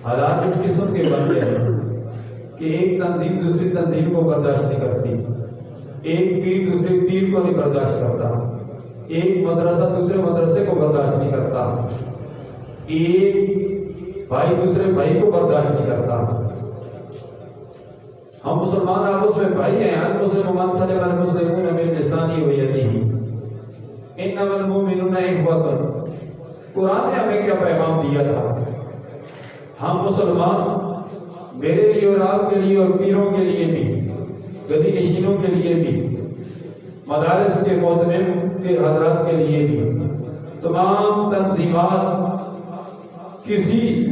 حالات اس قسم کے بن گئے کہ ایک تنظیم دوسری تنظیم کو برداشت نہیں کرتی، ایک پیر دوسرے پیر کو نہیں برداشت کرتا، ایک مدرسہ دوسرے مدرسے کو برداشت نہیں کرتا، ایک بھائی دوسرے بھائی کو برداشت نہیں کرتا۔ ہم مسلمان آپس میں بھائی ہیں، المسلم من سلم المسلمون من لسانه ویده انما المؤمنون اخوة۔ قرآن نے ہمیں کیا پیغام دیا تھا؟ ہم مسلمان میرے لیے اور آپ کے لیے اور پیروں کے لیے بھی، گدی نشینوں کے لیے بھی، مدارس کے معتمم کے حضرات کے لیے بھی، تمام تنظیمات کسی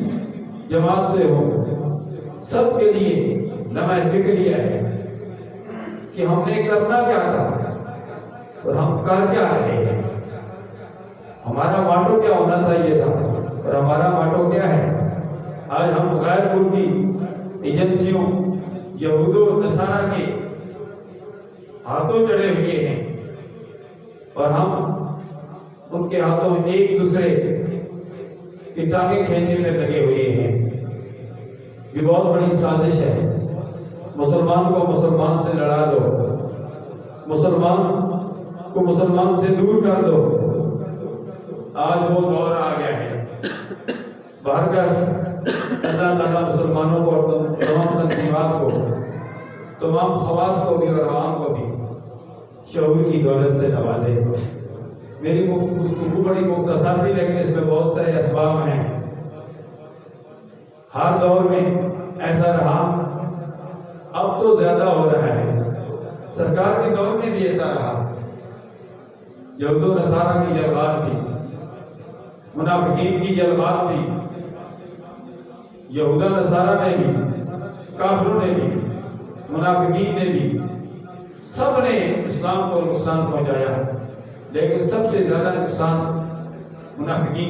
جماعت سے ہو، سب کے لیے لمحہ فکریہ ہے کہ ہم نے کرنا کیا تھا اور ہم کر کیا رہے ہیں۔ ہمارا ماٹو کیا ہونا چاہیے تھا اور ہمارا ماٹو کیا ہے؟ آج ہم غیر ملکی ایجنسیوں یہود و نصارہ کے ہاتھوں چڑھے ہوئے ہیں اور ہم ان کے ہاتھوں ایک دوسرے کی ٹانگیں کھینچنے میں لگے ہوئے ہیں۔ یہ بہت بڑی سازش ہے۔ مسلمان کو مسلمان سے لڑا دو، مسلمان کو مسلمان سے دور کر دو۔ آج وہ دور آ گیا ہے۔ اللہ تعالیٰ مسلمانوں کو اور تمام تنظیمات کو، تمام خواص کو بھی اور عوام کو بھی شعور کی دولت سے نوازے۔ میری گفتگو بڑی مختصر تھی لیکن اس میں بہت سارے اسباب ہیں۔ ہر دور میں ایسا رہا، اب تو زیادہ ہو رہا ہے۔ سرکار کے دور میں بھی ایسا رہا۔ یہود و نصارہ کی جلوات تھی، منافقین کی جلوات تھی۔ یہودہ نصارہ نے بھی، کافروں نے بھی، منافقین نے بھی، سب نے اسلام کو نقصان پہنچایا، لیکن سب سے زیادہ نقصان منافقین